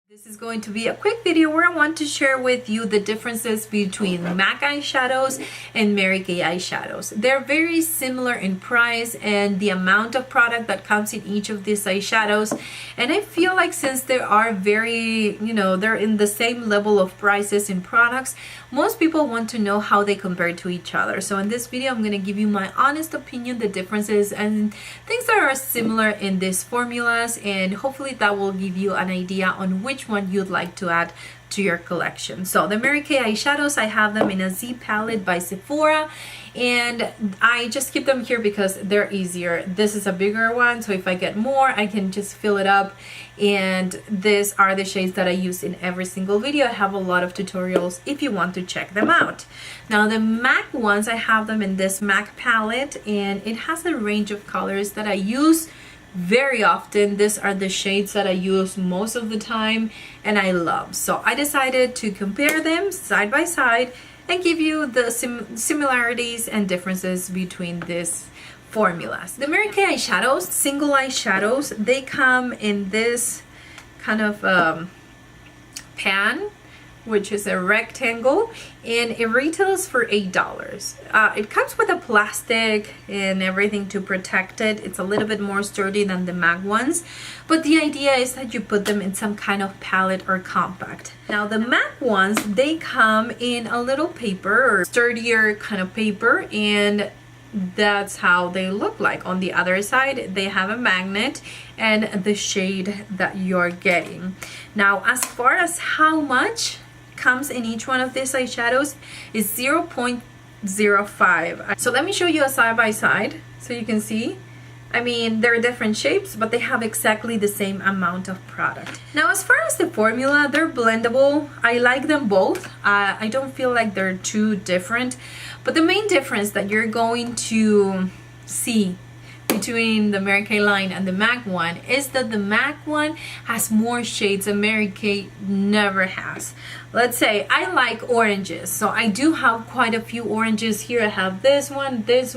This is going to be a quick video where I want to share with you the differences between MAC eyeshadows and Mary Kay eyeshadows. They're very similar in price and the amount of product that comes in each of these eyeshadows. And I feel like since they are very, they're in the same level of prices in products, most people want to know how they compare to each other. So in this video, I'm going to give you my honest opinion, the differences and things that are similar in these formulas, and hopefully that will give you an idea on which one you'd like to add to your collection. So the Mary Kay eyeshadows, I have them in a Z palette by Sephora, and I just keep them here because they're easier. This is a bigger one, so if I get more, I can just fill it up. And these are the shades that I use in every single video. I have a lot of tutorials if you want to check them out. Now the MAC ones, I have them in this MAC palette, and it has a range of colors that I use very often. These are the shades that I use most of the time and I love. So I decided to compare them side by side and give you the similarities and differences between these formulas. The Mary Kay eyeshadows, single eyeshadows, they come in this kind of pan, which is a rectangle, and it retails for $8. It comes with a plastic and everything to protect it. It's a little bit more sturdy than the MAC ones, but the idea is that you put them in some kind of palette or compact. Now the MAC ones, they come in a little paper or sturdier kind of paper, and that's how they look like. On the other side, they have a magnet and the shade that you're getting. Now as far as how much comes in each one of these eyeshadows is 0.05. So let me show you a side by side so you can see. I mean, they're different shapes, but they have exactly the same amount of product. Now as far as the formula, they're blendable. I like them both. I don't feel like they're too different, but the main difference that you're going to see between the Mary Kay line and the MAC one is that the MAC one has more shades than Mary Kay never has. Let's say I like oranges, so I do have quite a few oranges here. I have this one, this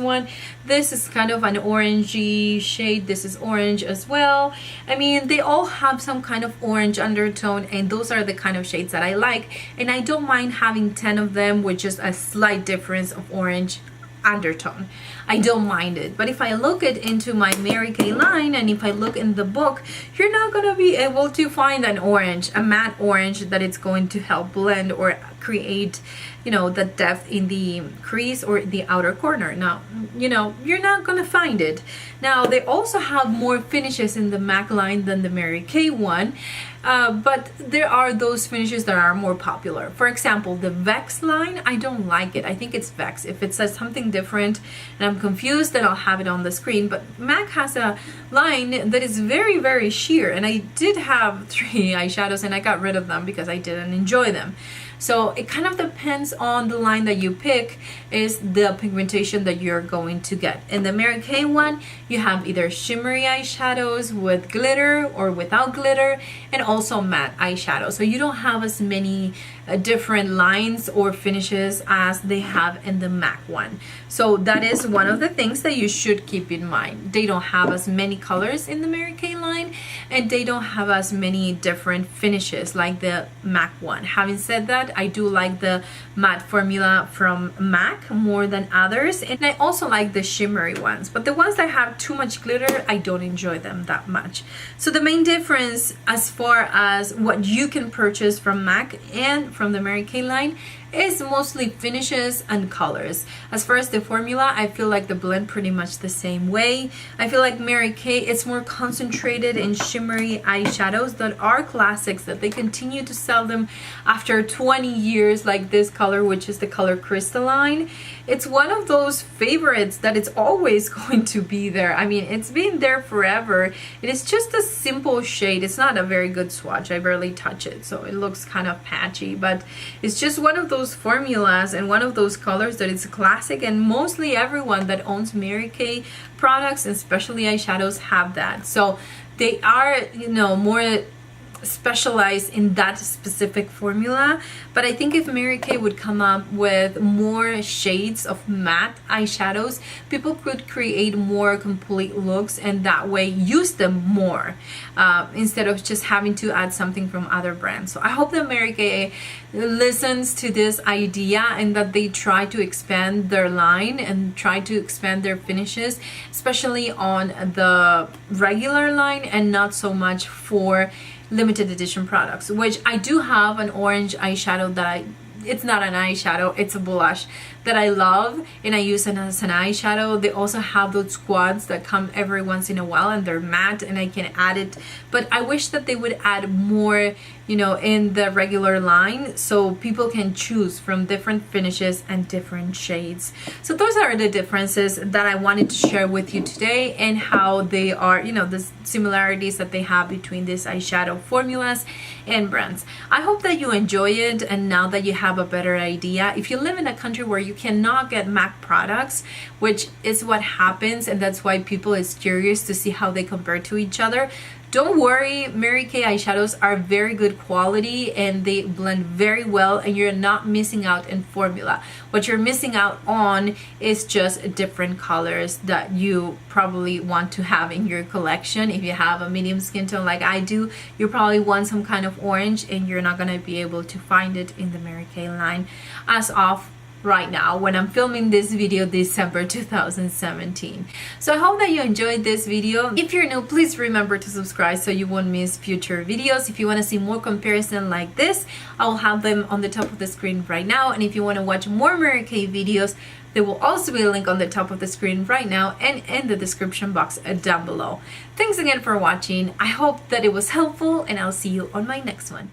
is kind of an orangey shade, this is orange as well. I mean, they all have some kind of orange undertone, and those are the kind of shades that I like, and I don't mind having 10 of them with just a slight difference of orange undertone. I don't mind it. But if I look into my Mary Kay line, and if I look in the book, you're not gonna be able to find an orange, a matte orange that it's going to help blend or create, the depth in the crease or the outer corner. Now, you're not gonna find it. Now they also have more finishes in the MAC line than the Mary Kay one, but there are those finishes that are more popular. For example, the Vex line, I don't like it. I think it's Vex. If it says something different and I'm confused, then I'll have it on the screen. But MAC has a line that is very, very sheer, and I did have 3 eyeshadows and I got rid of them because I didn't enjoy them. So it kind of depends on the line that you pick is the pigmentation that you're going to get. In the Mary Kay one, you have either shimmery eyeshadows with glitter or without glitter, and also matte eyeshadow. So you don't have as many different lines or finishes as they have in the MAC one. So that is one of the things that you should keep in mind. They don't have as many colors in the Mary Kay line, and they don't have as many different finishes like the MAC one. Having said that, I do like the matte formula from MAC more than others, and I also like the shimmery ones, but the ones that have too much glitter, I don't enjoy them that much. So the main difference as far as what you can purchase from MAC and from the Mary Kay line is mostly finishes and colors. As far as the formula, I feel like they blend pretty much the same way. I feel like Mary Kay, it's more concentrated in shimmery eyeshadows that are classics, that they continue to sell them after 20 years, like this color, which is the color Crystalline. It's one of those favorites that it's always going to be there. I mean, it's been there forever. It is just a simple shade. It's not a very good swatch. I barely touch it, so it looks kind of patchy, but it's just one of those formulas and one of those colors that it's classic, and mostly everyone that owns Mary Kay products, and especially eyeshadows, have that. So they are, more specialize in that specific formula, but I think if Mary Kay would come up with more shades of matte eyeshadows, people could create more complete looks and that way use them more instead of just having to add something from other brands. So I hope that Mary Kay listens to this idea and that they try to expand their line and try to expand their finishes, especially on the regular line and not so much for limited edition products, which I do have an orange eyeshadow that it's not an eyeshadow, it's a blush that I love and I use it as an eyeshadow. They also have those squads that come every once in a while and they're matte and I can add it, but I wish that they would add more, you know, in the regular line so people can choose from different finishes and different shades. So those are the differences that I wanted to share with you today and how they are, you know, the similarities that they have between these eyeshadow formulas and brands. I hope that you enjoy it, and now that you have a better idea, if you live in a country where you cannot get MAC products, which is what happens, and that's why people is curious to see how they compare to each other, don't worry, Mary Kay eyeshadows are very good quality and they blend very well and you're not missing out in formula. What you're missing out on is just different colors that you probably want to have in your collection. If you have a medium skin tone like I do, you probably want some kind of orange and you're not going to be able to find it in the Mary Kay line as of right now when I'm filming this video, December 2017. So I hope that you enjoyed this video. If you're new, please remember to subscribe so you won't miss future videos. If you want to see more comparison like this, I will have them on the top of the screen right now. And if you want to watch more Mary Kay videos, there will also be a link on the top of the screen right now and in the description box down below. Thanks again for watching. I hope that it was helpful and I'll see you on my next one.